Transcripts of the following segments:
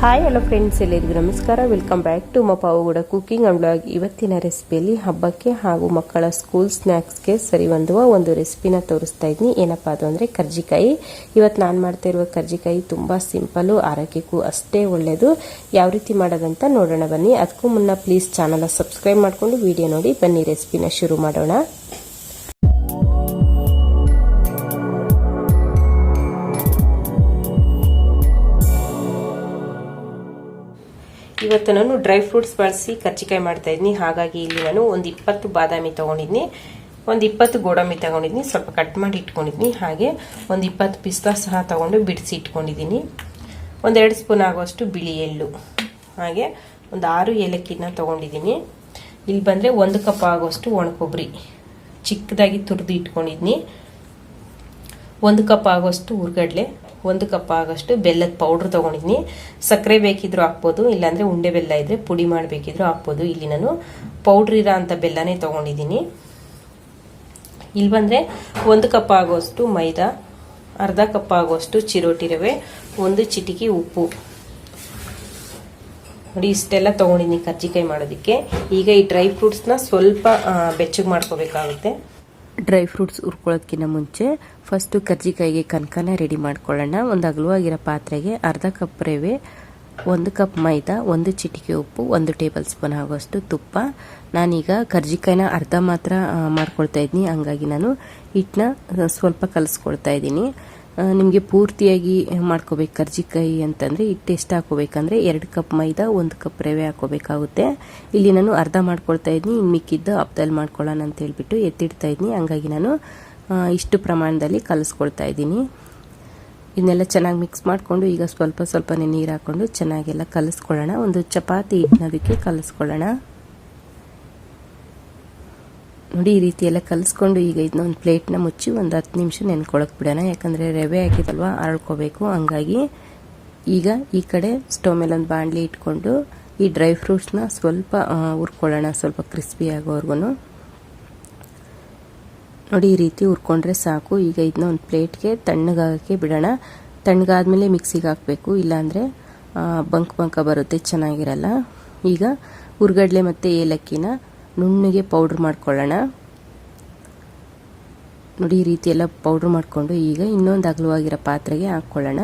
Hi hello friends, ಎಲ್ಲರಿಗೂ ನಮಸ್ಕಾರ. Welcome back to Pavagada cooking and blog. ಇವತ್ತಿನ ರೆಸಿಪಿಯಲ್ಲಿ ಹಬ್ಬಕ್ಕೆ ಹಾಗೂ ಮಕ್ಕಳ ಸ್ಕೂಲ್ ಸ್ನ್ಯಾಕ್ಸ್ಗೆ ಸರಿ ಹೊಂದುವ ಒಂದು ರೆಸಿಪಿನ ತೋರಿಸ್ತಾ ಇದ್ದೀನಿ. ಏನಪ್ಪಾ ಅದು ಅಂದರೆ ಕರ್ಜಿಕಾಯಿ. ಇವತ್ತು ನಾನು ಮಾಡ್ತಾ ಇರುವ ಕರ್ಜಿಕಾಯಿ ತುಂಬ ಸಿಂಪಲ್ಲು, ಆರೋಗ್ಯಕ್ಕೂ ಅಷ್ಟೇ ಒಳ್ಳೆಯದು. ಯಾವ ರೀತಿ ಮಾಡೋದಂತ ನೋಡೋಣ ಬನ್ನಿ. ಅದಕ್ಕೂ ಮುನ್ನ ಪ್ಲೀಸ್ ಚಾನಲ್ನ ಸಬ್ಸ್ಕ್ರೈಬ್ ಮಾಡಿಕೊಂಡು ವಿಡಿಯೋ ನೋಡಿ. ಬನ್ನಿ ರೆಸಿಪಿನ ಶುರು ಮಾಡೋಣ. ಇವತ್ತು ನಾನು ಡ್ರೈ ಫ್ರೂಟ್ಸ್ ಬಳಸಿ ಕರ್ಜಿಕಾಯಿ ಮಾಡ್ತಾ ಇದ್ದೀನಿ. ಹಾಗಾಗಿ ಇಲ್ಲಿ ನಾನು ಒಂದು 20 ಬಾದಾಮಿ ತಗೊಂಡಿದ್ನಿ, ಒಂದು 20 ಗೋಡಂಬಿ ತಗೊಂಡಿದ್ನಿ, ಸ್ವಲ್ಪ ಕಟ್ ಮಾಡಿ ಇಟ್ಕೊಂಡಿದ್ನಿ. ಹಾಗೆ ಒಂದು 20 ಪಿಸ್ತಾ ಸಹ ತಗೊಂಡು ಬಿಡಿಸಿ ಇಟ್ಕೊಂಡಿದ್ದೀನಿ. ಒಂದು 2 ಸ್ಪೂನ್ ಆಗುವಷ್ಟು ಬಿಳಿ ಎಳ್ಳು, ಹಾಗೆ ಒಂದು 6 ಏಲಕ್ಕಿನ ತಗೊಂಡಿದ್ದೀನಿ. ಇಲ್ಲಿ ಬಂದರೆ 1 ಕಪ್ ಆಗುವಷ್ಟು ಒಣಕೊಬ್ಬರಿ ಚಿಕ್ಕದಾಗಿ ತುರಿದು ಇಟ್ಕೊಂಡಿದ್ನಿ. 1 ಕಪ್ ಆಗುವಷ್ಟು ಹುರ್ಗಡ್ಲೆ, 1 ಕಪ್ ಆಗೋಷ್ಟು ಬೆಲ್ಲದ ಪೌಡ್ರ್ ತೊಗೊಂಡಿದ್ದೀನಿ. ಸಕ್ಕರೆ ಬೇಕಿದ್ರೂ ಹಾಕ್ಬೋದು, ಇಲ್ಲಾಂದರೆ ಉಂಡೆ ಬೆಲ್ಲ ಇದ್ದರೆ ಪುಡಿ ಮಾಡಬೇಕಿದ್ರೂ ಹಾಕ್ಬೋದು. ಇಲ್ಲಿ ನಾನು ಪೌಡ್ರ್ ಇರೋ ಅಂಥ ಬೆಲ್ಲನೇ ತೊಗೊಂಡಿದ್ದೀನಿ. ಇಲ್ಲಿ ಬಂದರೆ 1 ಕಪ್ ಆಗುವಷ್ಟು ಮೈದಾ, ಅರ್ಧ ಕಪ್ ಆಗುವಷ್ಟು ಚಿರೋಟಿ ರವೆ, 1 ಚಿಟಿಕೆ ಉಪ್ಪು. ನೋಡಿ, ಇಷ್ಟೆಲ್ಲ ತೊಗೊಂಡಿದ್ದೀನಿ ಕರ್ಜಿಕಾಯಿ ಮಾಡೋದಕ್ಕೆ. ಈಗ ಈ ಡ್ರೈ ಫ್ರೂಟ್ಸ್ನ ಸ್ವಲ್ಪ ಬೆಚ್ಚಗೆ ಮಾಡ್ಕೋಬೇಕಾಗುತ್ತೆ. ಡ್ರೈ ಫ್ರೂಟ್ಸ್ ಹುರ್ಕೊಳ್ಳೋದಕ್ಕಿಂತ ಮುಂಚೆ ಫಸ್ಟು ಕರ್ಜಿಕಾಯಿಗೆ ಕನಕನ ರೆಡಿ ಮಾಡ್ಕೊಳ್ಳೋಣ. ಒಂದು ಅಗಲವಾಗಿರೋ ಪಾತ್ರೆಗೆ ಅರ್ಧ ಕಪ್ ರವೆ, 1 ಕಪ್ ಮೈದಾ, 1 ಚಿಟಿಕೆ ಉಪ್ಪು, 1 ಟೇಬಲ್ ಸ್ಪೂನ್ ಆಗುವಷ್ಟು ತುಪ್ಪ. ನಾನೀಗ ಕರ್ಜಿಕಾಯಿನ ಅರ್ಧ ಮಾತ್ರ ಮಾಡ್ಕೊಳ್ತಾ ಇದ್ದೀನಿ, ಹಂಗಾಗಿ ನಾನು ಹಿಟ್ಟನ್ನ ಸ್ವಲ್ಪ ಕಲಿಸ್ಕೊಳ್ತಾ ಇದ್ದೀನಿ. ನಿಮಗೆ ಪೂರ್ತಿಯಾಗಿ ಮಾಡ್ಕೋಬೇಕು ಕರ್ಜಿಕಾಯಿ ಅಂತಂದರೆ ಹಿಟ್ಟು ಎಷ್ಟು ಹಾಕೋಬೇಕಂದ್ರೆ 2 ಕಪ್ ಮೈದಾ, 1 ಕಪ್ ರವೆ ಹಾಕೋಬೇಕಾಗುತ್ತೆ. ಇಲ್ಲಿ ನಾನು ಅರ್ಧ ಮಾಡ್ಕೊಳ್ತಾ ಇದ್ದೀನಿ, ಇನ್ನು ಮಿಕ್ಕಿದ್ದು ಹಬ್ಬದಲ್ಲಿ ಮಾಡ್ಕೊಳ್ಳೋಣ ಅಂತ ಹೇಳ್ಬಿಟ್ಟು ಎತ್ತಿಡ್ತಾ ಇದ್ದೀನಿ. ಹಂಗಾಗಿ ನಾನು ಇಷ್ಟು ಪ್ರಮಾಣದಲ್ಲಿ ಕಲಿಸ್ಕೊಳ್ತಾ ಇದ್ದೀನಿ. ಇದನ್ನೆಲ್ಲ ಚೆನ್ನಾಗಿ ಮಿಕ್ಸ್ ಮಾಡಿಕೊಂಡು ಈಗ ಸ್ವಲ್ಪನೇ ನೀರು ಹಾಕ್ಕೊಂಡು ಚೆನ್ನಾಗೆಲ್ಲ ಕಲಿಸ್ಕೊಳ್ಳೋಣ. ಒಂದು ಚಪಾತಿ ಹಿಟ್ಟಿನದಕ್ಕೆ ಕಲಿಸ್ಕೊಳ್ಳೋಣ. ನೋಡಿ, ಈ ರೀತಿ ಎಲ್ಲ ಕಲಿಸ್ಕೊಂಡು ಈಗ ಇದನ್ನ ಒಂದು ಪ್ಲೇಟ್ನ ಮುಚ್ಚಿ ಒಂದು 10 ನಿಮಿಷ ನೆನ್ಕೊಳಕ್ಕೆ ಬಿಡೋಣ. ಯಾಕಂದರೆ ರವೆ ಹಾಕಿದಲ್ವ, ಅರಳ್ಕೋಬೇಕು. ಹಂಗಾಗಿ ಈಗ ಈ ಕಡೆ ಸ್ಟವ್ ಮೇಲೆ ಒಂದು ಬಾಣಲಿ ಇಟ್ಕೊಂಡು ಈ ಡ್ರೈ ಫ್ರೂಟ್ಸ್ನ ಸ್ವಲ್ಪ ಹುರ್ಕೊಳ್ಳೋಣ, ಸ್ವಲ್ಪ ಕ್ರಿಸ್ಪಿ ಆಗೋವರೆಗೂ. ನೋಡಿ, ಈ ರೀತಿ ಹುರ್ಕೊಂಡ್ರೆ ಸಾಕು. ಈಗ ಇದನ್ನ ಒಂದು ಪ್ಲೇಟ್ಗೆ ತಣ್ಣಗಾಗಕ್ಕೆ ಬಿಡೋಣ. ತಣ್ಣಗಾದ್ಮೇಲೆ ಮಿಕ್ಸಿಗೆ ಹಾಕಬೇಕು, ಇಲ್ಲಾಂದರೆ ಬಂಕ ಬರುತ್ತೆ, ಚೆನ್ನಾಗಿರಲ್ಲ. ಈಗ ಹುರ್ಗಡ್ಲೆ ಮತ್ತು ಏಲಕ್ಕಿನ ನುಣ್ಣಗೆ ಪೌಡ್ರ್ ಮಾಡ್ಕೊಳ್ಳೋಣ. ನೋಡಿ, ಈ ರೀತಿ ಎಲ್ಲ ಪೌಡ್ರ್ ಮಾಡಿಕೊಂಡು ಈಗ ಇನ್ನೊಂದು ಅಗಲವಾಗಿರೋ ಪಾತ್ರೆಗೆ ಹಾಕ್ಕೊಳ್ಳೋಣ.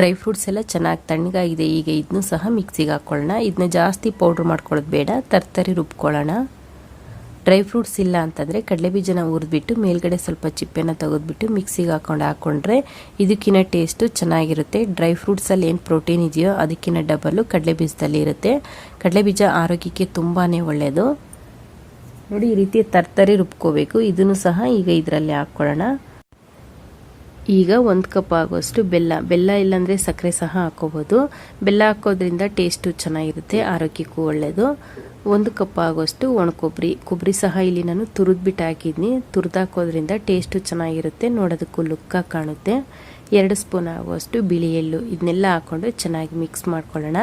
ಡ್ರೈ ಫ್ರೂಟ್ಸ್ ಎಲ್ಲ ಚೆನ್ನಾಗಿ ತಣ್ಣಗಾಗಿದೆ. ಈಗ ಇದನ್ನು ಸಹ ಮಿಕ್ಸಿಗೆ ಹಾಕ್ಕೊಳ್ಳೋಣ. ಇದನ್ನ ಜಾಸ್ತಿ ಪೌಡ್ರ್ ಮಾಡ್ಕೊಳ್ಳೋದು ಬೇಡ, ತರ್ತರಿ ರುಬ್ಕೊಳ್ಳೋಣ. ಡ್ರೈ ಫ್ರೂಟ್ಸ್ ಇಲ್ಲ ಅಂತಂದರೆ ಕಡಲೆಬೀಜನ ಹುರಿದ್ಬಿಟ್ಟು ಮೇಲ್ಗಡೆ ಸ್ವಲ್ಪ ಚಿಪ್ಪೆನ ತೆಗೆದ್ಬಿಟ್ಟು ಮಿಕ್ಸಿಗೆ ಹಾಕೊಂಡ್ರೆ ಇದಕ್ಕಿಂತ ಟೇಸ್ಟು ಚೆನ್ನಾಗಿರುತ್ತೆ. ಡ್ರೈ ಫ್ರೂಟ್ಸಲ್ಲಿ ಏನು ಪ್ರೋಟೀನ್ ಇದೆಯೋ ಅದಕ್ಕಿಂತ ಡಬಲ್ಲು ಕಡಲೆಬೀಜದಲ್ಲಿ ಇರುತ್ತೆ. ಕಡಲೆಬೀಜ ಆರೋಗ್ಯಕ್ಕೆ ತುಂಬಾ ಒಳ್ಳೆಯದು. ನೋಡಿ, ಈ ರೀತಿ ತರ್ತರಿ ರುಬ್ಕೋಬೇಕು. ಇದನ್ನು ಸಹ ಈಗ ಇದರಲ್ಲಿ ಹಾಕ್ಕೊಳ್ಳೋಣ. ಈಗ 1 ಕಪ್ ಆಗುವಷ್ಟು ಬೆಲ್ಲ ಇಲ್ಲಾಂದರೆ ಸಕ್ಕರೆ ಸಹ ಹಾಕೋಬೋದು. ಬೆಲ್ಲ ಹಾಕೋದ್ರಿಂದ ಟೇಸ್ಟು ಚೆನ್ನಾಗಿರುತ್ತೆ, ಆರೋಗ್ಯಕ್ಕೂ ಒಳ್ಳೆಯದು. 1 ಕಪ್ ಆಗುವಷ್ಟು ಕೊಬ್ಬರಿ ಸಹ ಇಲ್ಲಿ ನಾನು ತುರಿದ್ಬಿಟ್ಟು ಹಾಕಿದ್ನಿ. ತುರಿದು ಹಾಕೋದ್ರಿಂದ ಟೇಸ್ಟು ಚೆನ್ನಾಗಿರುತ್ತೆ, ನೋಡೋದಕ್ಕೂ ಲುಕ್ಕಾಗಿ ಕಾಣುತ್ತೆ. 2 ಸ್ಪೂನ್ ಆಗುವಷ್ಟು ಬಿಳಿ ಎಳ್ಳು, ಇದನ್ನೆಲ್ಲ ಹಾಕ್ಕೊಂಡು ಚೆನ್ನಾಗಿ ಮಿಕ್ಸ್ ಮಾಡ್ಕೊಳ್ಳೋಣ.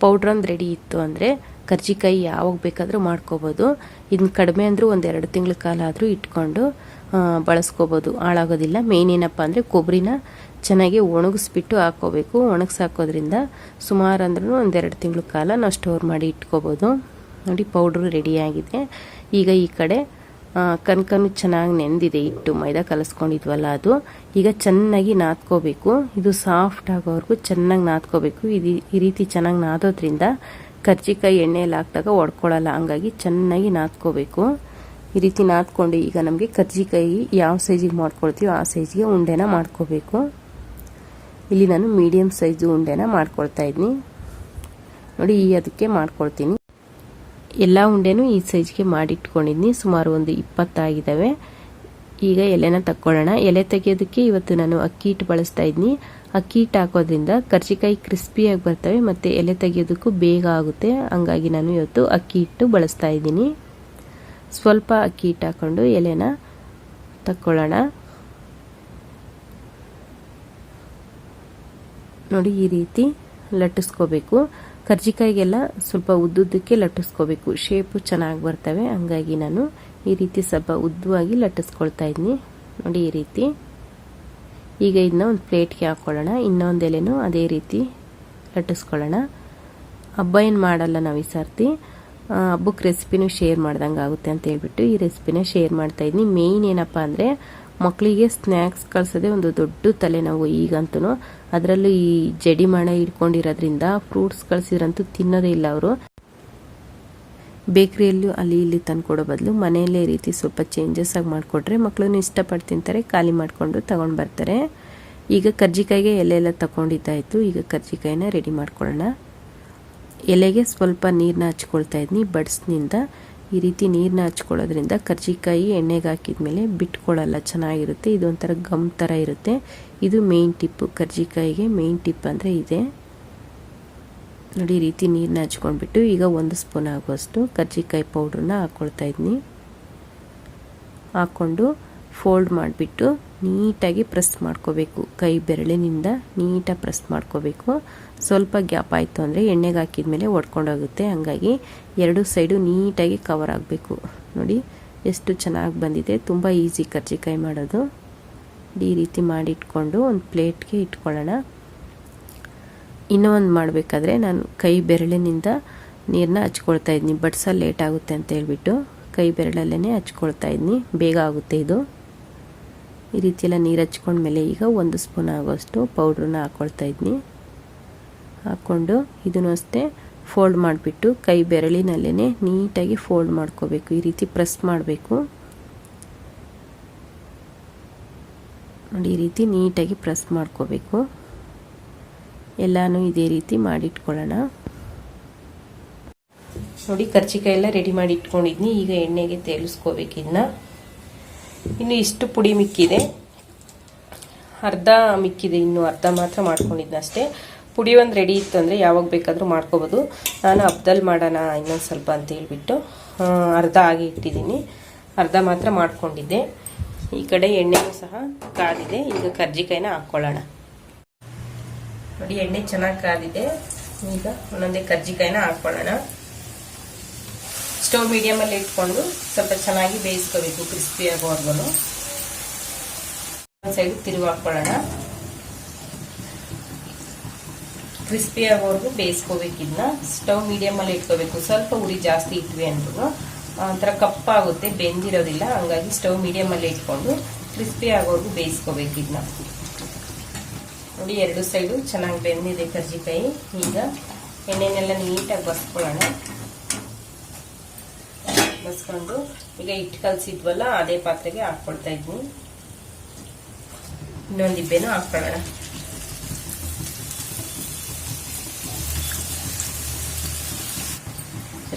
ಪೌಡ್ರ್ ಒಂದು ರೆಡಿ ಇತ್ತು ಅಂದರೆ ಕರ್ಜಿಕಾಯಿ ಯಾವಾಗ ಬೇಕಾದರೂ ಮಾಡ್ಕೋಬೋದು. ಇದನ್ನ ಕಡಿಮೆ ಅಂದರೂ ಒಂದು 2 ತಿಂಗಳ ಕಾಲ ಆದರೂ ಇಟ್ಕೊಂಡು ಬಳಸ್ಕೋಬೋದು, ಹಾಳಾಗೋದಿಲ್ಲ. ಮೇನ್ ಏನಪ್ಪ ಅಂದರೆ ಕೊಬ್ಬರಿನ ಚೆನ್ನಾಗಿ ಒಣಗಿಸ್ಬಿಟ್ಟು ಹಾಕ್ಕೋಬೇಕು. ಒಣಗಿಸಾಕೋದ್ರಿಂದ ಸುಮಾರು ಅಂದ್ರೂ ಒಂದು 2 ತಿಂಗಳ ಕಾಲ ನಾವು ಸ್ಟೋರ್ ಮಾಡಿ ಇಟ್ಕೋಬೋದು. ನೋಡಿ, ಪೌಡ್ರು ರೆಡಿಯಾಗಿದೆ. ಈಗ ಈ ಕಡೆ ಕನಕನು ಚೆನ್ನಾಗಿ ನೆಂದಿದೆ, ಹಿಟ್ಟು ಮೈದಾ ಕಲಿಸ್ಕೊಂಡಿದ್ವಲ್ಲ ಅದು. ಈಗ ಚೆನ್ನಾಗಿ ನಾದ್ಕೋಬೇಕು. ಇದು ಸಾಫ್ಟ್ ಆಗೋವರೆಗೂ ಚೆನ್ನಾಗಿ ನಾದ್ಕೋಬೇಕು. ಈ ರೀತಿ ಚೆನ್ನಾಗಿ ನಾದೋದ್ರಿಂದ ಕರ್ಜಿಕಾಯಿ ಎಣ್ಣೆಯಲ್ಲಿ ಹಾಕಿದಾಗ ಒಡ್ಕೊಳ್ಳಲ್ಲ, ಹಂಗಾಗಿ ಚೆನ್ನಾಗಿ ನಾದ್ಕೋಬೇಕು. ಈ ರೀತಿ ನಾದ್ಕೊಂಡು ಈಗ ನಮಗೆ ಕರ್ಜಿಕಾಯಿ ಯಾವ ಸೈಜಿಗೆ ಮಾಡ್ಕೊಳ್ತೀವೋ ಆ ಸೈಜಿಗೆ ಉಂಡೆನ ಮಾಡ್ಕೋಬೇಕು. ಇಲ್ಲಿ ನಾನು ಮೀಡಿಯಮ್ ಸೈಜು ಉಂಡೆನ ಮಾಡ್ಕೊಳ್ತಾ ಇದ್ದೀನಿ. ನೋಡಿ, ಅದಕ್ಕೆ ಮಾಡ್ಕೊಳ್ತೀನಿ. ಎಲ್ಲ ಉಂಡೆನೂ ಈ ಸೈಜ್ಗೆ ಮಾಡಿಟ್ಕೊಂಡಿದ್ದೀನಿ. ಸುಮಾರು ಒಂದು 20 ಆಗಿದ್ದಾವೆ. ಈಗ ಎಲೆನ ತಕ್ಕೊಳ್ಳೋಣ. ಎಲೆ ತೆಗೆಯೋದಕ್ಕೆ ಇವತ್ತು ನಾನು ಅಕ್ಕಿ ಹಿಟ್ಟು ಬಳಸ್ತಾ ಇದ್ದೀನಿ. ಅಕ್ಕಿ ಹಿಟ್ಟು ಹಾಕೋದ್ರಿಂದ ಕರ್ಜಿಕಾಯಿ ಕ್ರಿಸ್ಪಿಯಾಗಿ ಬರ್ತವೆ ಮತ್ತು ಎಲೆ ತೆಗೆಯೋದಕ್ಕೂ ಬೇಗ ಆಗುತ್ತೆ. ಹಂಗಾಗಿ ನಾನು ಇವತ್ತು ಅಕ್ಕಿ ಹಿಟ್ಟು ಬಳಸ್ತಾ ಇದ್ದೀನಿ. ಸ್ವಲ್ಪ ಅಕ್ಕಿ ಹಿಟ್ಟು ಹಾಕ್ಕೊಂಡು ಎಲೆನ ತಕ್ಕೊಳ್ಳೋಣ. ನೋಡಿ, ಈ ರೀತಿ ಲಟ್ಟಿಸ್ಕೋಬೇಕು. ಕರ್ಜಿಕಾಯಿಗೆಲ್ಲ ಸ್ವಲ್ಪ ಉದ್ದುದ್ದಕ್ಕೆ ಲಟ್ಟಿಸ್ಕೋಬೇಕು, ಶೇಪು ಚೆನ್ನಾಗಿ ಬರ್ತವೆ. ಹಂಗಾಗಿ ನಾನು ಈ ರೀತಿ ಸ್ವಲ್ಪ ಉದ್ದವಾಗಿ ಲಟ್ಟಿಸ್ಕೊಳ್ತಾ ಇದ್ದೀನಿ. ನೋಡಿ, ಈ ರೀತಿ ಈಗ ಇದನ್ನ ಒಂದು ಪ್ಲೇಟ್ಗೆ ಹಾಕ್ಕೊಳ್ಳೋಣ. ಇನ್ನೊಂದು ಎಲೆನೂ ಅದೇ ರೀತಿ ಲಟ್ಟಿಸ್ಕೊಳ್ಳೋಣ. ಹಬ್ಬ ಏನು ಮಾಡಲ್ಲ ನಾವು ಈ ಸರ್ತಿ, ಹಬ್ಬಕ್ಕೆ ರೆಸಿಪಿನೂ ಶೇರ್ ಮಾಡ್ದಂಗೆ ಆಗುತ್ತೆ ಅಂತ ಹೇಳ್ಬಿಟ್ಟು ಈ ರೆಸಿಪಿನ ಶೇರ್ ಮಾಡ್ತಾ ಇದ್ದೀನಿ. ಮೇಯ್ನ್ ಏನಪ್ಪ ಅಂದರೆ ಮಕ್ಕಳಿಗೆ ಸ್ನ್ಯಾಕ್ಸ್ ಕಳ್ಸೋದೇ ಒಂದು ದೊಡ್ಡ ತಲೆನೋವು ಈಗಂತೂ. ಅದರಲ್ಲೂ ಈ ಜಡಿಮಾಣ ಹಿಡ್ಕೊಂಡಿರೋದ್ರಿಂದ ಫ್ರೂಟ್ಸ್ ಕಳಿಸಿದ್ರಂತೂ ತಿನ್ನೋದೇ ಇಲ್ಲ ಅವರು. ಬೇಕ್ರಿಯಲ್ಲೂ ಅಲ್ಲಿ ಇಲ್ಲಿ ತಂದ್ಕೊಡೋ ಬದಲು ಮನೆಯಲ್ಲೇ ರೀತಿ ಸ್ವಲ್ಪ ಚೇಂಜಸ್ ಆಗಿ ಮಾಡಿಕೊಟ್ರೆ ಮಕ್ಕಳನ್ನು ಇಷ್ಟಪಟ್ಟು ತಿಂತಾರೆ, ಖಾಲಿ ಮಾಡಿಕೊಂಡು ತಗೊಂಡು ಬರ್ತಾರೆ. ಈಗ ಕರ್ಜಿಕಾಯಿಗೆ ಎಲೆ ಎಲ್ಲ ತಗೊಂಡಿದ್ದಾಯಿತು. ಈಗ ಕರ್ಜಿಕಾಯಿನ ರೆಡಿ ಮಾಡ್ಕೊಳ್ಳೋಣ. ಎಲೆಗೆ ಸ್ವಲ್ಪ ನೀರನ್ನ ಹಚ್ಕೊಳ್ತಾ ಇದ್ದೀನಿ ಬಡ್ಸ್ನಿಂದ. ಈ ರೀತಿ ನೀರನ್ನ ಹಚ್ಕೊಳ್ಳೋದ್ರಿಂದ ಕರ್ಜಿಕಾಯಿ ಎಣ್ಣೆಗೆ ಹಾಕಿದ್ಮೇಲೆ ಬಿಟ್ಕೊಳ್ಳಲ್ಲ, ಚೆನ್ನಾಗಿರುತ್ತೆ. ಇದೊಂಥರ ಗಮ್ ಥರ ಇರುತ್ತೆ. ಇದು ಮೇಯ್ನ್ ಟಿಪ್ಪು ಕರ್ಜಿಕಾಯಿಗೆ. ಮೇಯ್ನ್ ಟಿಪ್ ಅಂದರೆ ಇದೆ ನೋಡಿ. ಈ ರೀತಿ ನೀರನ್ನ ಹಚ್ಕೊಂಡ್ಬಿಟ್ಟು ಈಗ 1 ಸ್ಪೂನ್ ಆಗುವಷ್ಟು ಕರ್ಜಿಕಾಯಿ ಪೌಡ್ರನ್ನ ಹಾಕ್ಕೊಳ್ತಾ ಇದ್ದೀನಿ. ಹಾಕ್ಕೊಂಡು ಫೋಲ್ಡ್ ಮಾಡಿಬಿಟ್ಟು ನೀಟಾಗಿ ಪ್ರೆಸ್ ಮಾಡ್ಕೋಬೇಕು. ಕೈ ಬೆರಳಿನಿಂದ ನೀಟಾಗಿ ಪ್ರೆಸ್ ಮಾಡ್ಕೋಬೇಕು. ಸ್ವಲ್ಪ ಗ್ಯಾಪ್ ಆಯಿತು ಅಂದರೆ ಎಣ್ಣೆಗೆ ಹಾಕಿದ್ಮೇಲೆ ಒಡ್ಕೊಂಡೋಗುತ್ತೆ. ಹಂಗಾಗಿ 2 ಸೈಡು ನೀಟಾಗಿ ಕವರ್ ಆಗಬೇಕು. ನೋಡಿ ಎಷ್ಟು ಚೆನ್ನಾಗಿ ಬಂದಿದೆ. ತುಂಬ ಈಸಿ ಕರ್ಜಿಕಾಯಿ ಮಾಡೋದು. ಈ ರೀತಿ ಮಾಡಿ ಇಟ್ಕೊಂಡು ಒಂದು ಪ್ಲೇಟ್ಗೆ ಇಟ್ಕೊಳ್ಳೋಣ. ಇನ್ನೂ ಒಂದು ಮಾಡಬೇಕಾದ್ರೆ ನಾನು ಕೈ ಬೆರಳಿನಿಂದ ನೀರನ್ನ ಹಚ್ಕೊಳ್ತಾ ಇದ್ದೀನಿ. ಬಡ್ಸಲ್ಲಿ ಲೇಟ್ ಆಗುತ್ತೆ ಅಂತ ಹೇಳ್ಬಿಟ್ಟು ಕೈ ಬೆರಳಲ್ಲೇ ಹಚ್ಕೊಳ್ತಾ ಇದ್ದೀನಿ, ಬೇಗ ಆಗುತ್ತೆ ಇದು. ಈ ರೀತಿ ಎಲ್ಲ ನೀರು ಹಚ್ಕೊಂಡ್ಮೇಲೆ ಈಗ 1 ಸ್ಪೂನ್ ಆಗೋಷ್ಟು ಪೌಡ್ರನ್ನ ಹಾಕ್ಕೊಳ್ತಾ ಇದ್ದೀನಿ. ಹಾಕ್ಕೊಂಡು ಇದನ್ನು ಅಷ್ಟೇ ಫೋಲ್ಡ್ ಮಾಡಿಬಿಟ್ಟು ಕೈ ಬೆರಳಿನಲ್ಲೇ ನೀಟಾಗಿ ಫೋಲ್ಡ್ ಮಾಡ್ಕೋಬೇಕು. ಈ ರೀತಿ ಪ್ರೆಸ್ ಮಾಡಬೇಕು ನೋಡಿ. ಈ ರೀತಿ ನೀಟಾಗಿ ಪ್ರೆಸ್ ಮಾಡ್ಕೋಬೇಕು. ಎಲ್ಲಾನು ಇದೇ ರೀತಿ ಮಾಡಿಟ್ಕೊಳ್ಳೋಣ. ನೋಡಿ ಕರ್ಜಿಕಾಯಿ ಎಲ್ಲ ರೆಡಿ ಮಾಡಿ ಇಟ್ಕೊಂಡಿದ್ನಿ. ಈಗ ಎಣ್ಣೆಗೆ ತೇಲಿಸ್ಕೋಬೇಕು. ಇನ್ನು ಇಷ್ಟು ಪುಡಿ ಮಿಕ್ಕಿದೆ, ಅರ್ಧ ಮಿಕ್ಕಿದೆ, ಇನ್ನು ಅರ್ಧ ಮಾತ್ರ ಮಾಡ್ಕೊಂಡಿದ್ದೆ ಅಷ್ಟೇ. ಪುಡಿ ಒಂದು ರೆಡಿ ಇತ್ತು ಅಂದರೆ ಯಾವಾಗ ಬೇಕಾದರೂ ಮಾಡ್ಕೋಬೋದು. ನಾನು ಹಬ್ಬದಲ್ಲಿ ಮಾಡೋಣ ಇನ್ನೊಂದು ಸ್ವಲ್ಪ ಅಂತ ಹೇಳ್ಬಿಟ್ಟು ಅರ್ಧ ಆಗಿ ಇಟ್ಟಿದ್ದೀನಿ, ಅರ್ಧ ಮಾತ್ರ ಮಾಡ್ಕೊಂಡಿದ್ದೆ. ಈ ಕಡೆ ಎಣ್ಣೆನೂ ಸಹ ಕಾದಿದೆ. ಈಗ ಕರ್ಜಿಕಾಯಿನ ಹಾಕ್ಕೊಳ್ಳೋಣ. ನೋಡಿ ಎಣ್ಣೆ ಚೆನ್ನಾಗಿ ಕಾದಿದೆ. ಈಗ ಒಂದೊಂದೇ ಕರ್ಜಿಕಾಯಿನ ಹಾಕ್ಕೊಳ್ಳೋಣ. ಸ್ಟವ್ ಮೀಡಿಯಮಲ್ಲಿ ಇಟ್ಕೊಂಡು ಸ್ವಲ್ಪ ಚೆನ್ನಾಗಿ ಬೇಯಿಸ್ಕೋಬೇಕು, ಕ್ರಿಸ್ಪಿ ಆಗೋವರೆಗೂ. ಒಂದು ಸೈಡ್ ತಿರುಗಿ ಹಾಕ್ಕೊಳ್ಳೋಣ. ಕ್ರಿಸ್ಪಿ ಆಗೋವರೆಗೂ ಬೇಯಿಸ್ಕೋಬೇಕು. ಇದನ್ನ ಸ್ಟವ್ ಮೀಡಿಯಮಲ್ಲಿ ಇಟ್ಕೋಬೇಕು. ಸ್ವಲ್ಪ ಉರಿ ಜಾಸ್ತಿ ಇಟ್ವಿ ಅಂದ್ರೂ ಒಂಥರ ಕಪ್ಪಾಗುತ್ತೆ, ಬೆಂದಿರೋದಿಲ್ಲ. ಹಂಗಾಗಿ ಸ್ಟವ್ ಮೀಡಿಯಮಲ್ಲಿ ಇಟ್ಕೊಂಡು ಕ್ರಿಸ್ಪಿ ಆಗೋವರೆಗೂ ಬೇಯಿಸ್ಕೋಬೇಕು. ಇದನ್ನ ನೋಡಿ 2 ಸೈಡು ಚೆನ್ನಾಗಿ ಬೆಂದಿದೆ ಕರ್ಜಿಕಾಯಿ. ಈಗ ಎಣ್ಣೆನೆಲ್ಲ ನೀಟಾಗಿ ಬಸ್ಕೊಳ್ಳೋಣ. ಬಸ್ಕೊಂಡು ಈಗ ಹಿಟ್ಟು ಕಲಸಿದ್ವಲ್ಲ ಅದೇ ಪಾತ್ರೆಗೆ ಹಾಕ್ಕೊಳ್ತಾ ಇದ್ವಿ. ಇನ್ನೊಂದು ಇಬ್ಬೆನೂ ಹಾಕ್ಕೊಳ್ಳೋಣ.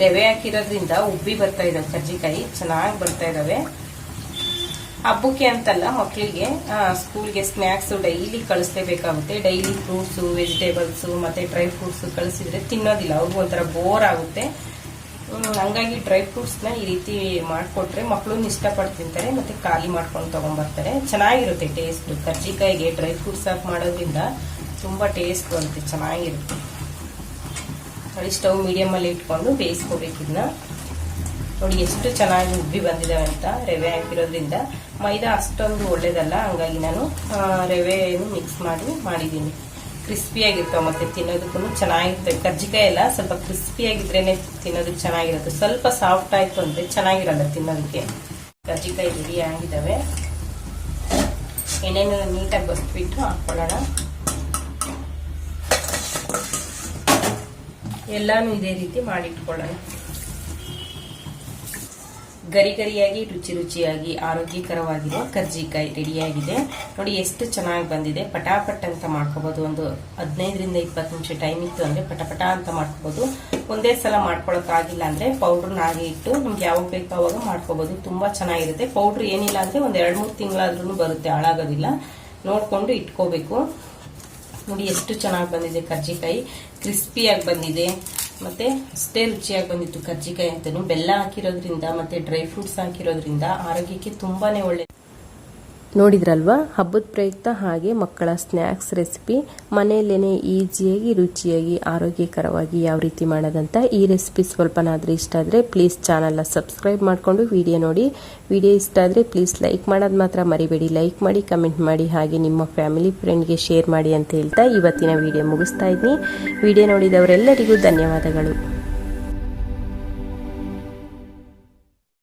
ರವೆ ಹಾಕಿರೋದ್ರಿಂದ ಉಬ್ಬಿ ಬರ್ತಾ ಇದಾವೆ ಕರ್ಜಿಕಾಯಿ, ಚೆನ್ನಾಗಿ ಬರ್ತಾ ಇದಾವೆ. ಹಬ್ಬಕ್ಕೆ ಅಂತಲ್ಲ, ಮಕ್ಕಳಿಗೆ ಸ್ಕೂಲ್ಗೆ ಸ್ನ್ಯಾಕ್ಸ್ ಡೈಲಿ ಕಳಿಸ್ಲೇಬೇಕಾಗುತ್ತೆ. ಡೈಲಿ ಫ್ರೂಟ್ಸ್, ವೆಜಿಟೇಬಲ್ಸ್ ಮತ್ತೆ ಡ್ರೈ ಫ್ರೂಟ್ಸ್ ಕಳಿಸಿದ್ರೆ ತಿನ್ನೋದಿಲ್ಲ, ಅವ್ರಿಗೂ ಒಂಥರ ಬೋರ್ ಆಗುತ್ತೆ. ಹಂಗಾಗಿ ಡ್ರೈ ಫ್ರೂಟ್ಸ್ನ ಈ ರೀತಿ ಮಾಡಿಕೊಟ್ರೆ ಮಕ್ಕಳು ಇಷ್ಟಪಟ್ಟು ತಿಂತಾರೆ, ಮತ್ತೆ ಖಾಲಿ ಮಾಡ್ಕೊಂಡು ತಗೊಂಡ್ಬರ್ತಾರೆ. ಚೆನ್ನಾಗಿರುತ್ತೆ ಟೇಸ್ಟ್. ಕರ್ಜಿಕಾಯಿಗೆ ಡ್ರೈ ಫ್ರೂಟ್ಸ್ ಹಾಕಿ ಮಾಡೋದ್ರಿಂದ ತುಂಬಾ ಟೇಸ್ಟ್ ಬರುತ್ತೆ, ಚೆನ್ನಾಗಿರುತ್ತೆ. ನೋಡಿ ಸ್ಟವ್ ಮೀಡಿಯಮಲ್ಲಿ ಇಟ್ಕೊಂಡು ಬೇಯಿಸ್ಕೋಬೇಕು. ಇದನ್ನ ನೋಡಿ ಎಷ್ಟು ಚೆನ್ನಾಗಿ ಉಬ್ಬಿ ಬಂದಿದ್ದಾವೆ ಅಂತ. ರವೆ ಹಾಕಿರೋದ್ರಿಂದ ಮೈದಾ ಅಷ್ಟೊಂದು ಒಳ್ಳೇದಲ್ಲ, ಹಂಗಾಗಿ ನಾನು ರವೆಯನ್ನು ಮಿಕ್ಸ್ ಮಾಡಿದ್ದೀನಿ. ಕ್ರಿಸ್ಪಿಯಾಗಿರ್ತಾವೆ, ಮತ್ತೆ ತಿನ್ನೋದಕ್ಕೂ ಚೆನ್ನಾಗಿರ್ತವೆ. ಕರ್ಜಿಕಾಯಿ ಎಲ್ಲ ಸ್ವಲ್ಪ ಕ್ರಿಸ್ಪಿಯಾಗಿದ್ರೇನೆ ತಿನ್ನೋದಕ್ಕೆ ಚೆನ್ನಾಗಿರುತ್ತೆ. ಸ್ವಲ್ಪ ಸಾಫ್ಟ್ ಆಯ್ತು ಅಂದ್ರೆ ಚೆನ್ನಾಗಿರಲ್ಲ ತಿನ್ನೋದಕ್ಕೆ. ಕರ್ಜಿಕಾಯಿ ರೆಡಿ ಆಗಿದ್ದಾವೆ. ಎಣ್ಣೆನೆಲ್ಲ ನೀಟಾಗಿ ಬಸ್ಬಿಟ್ಟು ಹಾಕೊಳ್ಳೋಣ. ಎಲ್ಲಾನು ಇದೇ ರೀತಿ ಮಾಡಿಟ್ಕೊಳ್ಳೋಣ. ಗರಿ ಗರಿಯಾಗಿ ರುಚಿ ರುಚಿಯಾಗಿ ಆರೋಗ್ಯಕರವಾಗಿರೋ ಕರ್ಜಿಕಾಯಿ ರೆಡಿಯಾಗಿದೆ. ನೋಡಿ ಎಷ್ಟು ಚೆನ್ನಾಗಿ ಬಂದಿದೆ. ಪಟಾಪಟ್ ಅಂತ ಮಾಡ್ಕೋಬಹುದು. ಒಂದು 15ರಿಂದ 20 ನಿಮಿಷ ಟೈಮ್ ಇತ್ತು ಅಂದ್ರೆ ಪಟಪಟ ಅಂತ ಮಾಡ್ಕೋಬಹುದು. ಒಂದೇ ಸಲ ಮಾಡ್ಕೊಳಕ್ಕಾಗಿಲ್ಲ ಅಂದ್ರೆ ಪೌಡ್ರನ್ನ ಹಾಗೆ ಇಟ್ಟು ನಿಮ್ಗೆ ಯಾವಾಗ ಬೇಕೋ ಅವಾಗ ಮಾಡ್ಕೋಬಹುದು. ತುಂಬಾ ಚೆನ್ನಾಗಿರುತ್ತೆ. ಪೌಡ್ರ್ ಏನಿಲ್ಲ ಅಂದ್ರೆ ಒಂದ್ 2-3 ತಿಂಗಳಾದ್ರೂ ಬರುತ್ತೆ, ಹಾಳಾಗೋದಿಲ್ಲ. ನೋಡ್ಕೊಂಡು ಇಟ್ಕೋಬೇಕು. ನೋಡಿ ಎಷ್ಟು ಚೆನ್ನಾಗಿ ಬಂದಿದೆ ಕರ್ಜಿಕಾಯಿ, ಕ್ರಿಸ್ಪಿಯಾಗಿ ಬಂದಿದೆ. ಮತ್ತೆ ಅಷ್ಟೇ ರುಚಿಯಾಗಿ ಬಂದಿತ್ತು ಕರ್ಜಿಕಾಯಿ ಅಂತೂ. ಬೆಲ್ಲ ಹಾಕಿರೋದ್ರಿಂದ ಮತ್ತೆ ಡ್ರೈ ಫ್ರೂಟ್ಸ್ ಹಾಕಿರೋದ್ರಿಂದ ಆರೋಗ್ಯಕ್ಕೆ ತುಂಬಾನೇ ಒಳ್ಳೆ. ನೋಡಿದ್ರಲ್ವಾ, ಹಬ್ಬದ ಪ್ರಯುಕ್ತ ಹಾಗೆ ಮಕ್ಕಳ ಸ್ನ್ಯಾಕ್ಸ್ ರೆಸಿಪಿ ಮನೆಯಲ್ಲೇ ಈಸಿಯಾಗಿ ರುಚಿಯಾಗಿ ಆರೋಗ್ಯಕರವಾಗಿ ಯಾವ ರೀತಿ ಮಾಡೋದಂತ. ಈ ರೆಸಿಪಿ ಸ್ವಲ್ಪನಾದರೂ ಇಷ್ಟ ಆದರೆ ಪ್ಲೀಸ್ ಚಾನಲ್ನ ಸಬ್ಸ್ಕ್ರೈಬ್ ಮಾಡಿಕೊಂಡು ವಿಡಿಯೋ ನೋಡಿ. ವಿಡಿಯೋ ಇಷ್ಟ ಆದರೆ ಪ್ಲೀಸ್ ಲೈಕ್ ಮಾಡೋದು ಮಾತ್ರ ಮರಿಬೇಡಿ. ಲೈಕ್ ಮಾಡಿ, ಕಮೆಂಟ್ ಮಾಡಿ, ಹಾಗೆ ನಿಮ್ಮ ಫ್ಯಾಮಿಲಿ ಫ್ರೆಂಡ್ಗೆ ಶೇರ್ ಮಾಡಿ ಅಂತ ಹೇಳ್ತಾ ಇವತ್ತಿನ ವಿಡಿಯೋ ಮುಗಿಸ್ತಾ ಇದ್ದೀನಿ. ವಿಡಿಯೋ ನೋಡಿದವರೆಲ್ಲರಿಗೂ ಧನ್ಯವಾದಗಳು.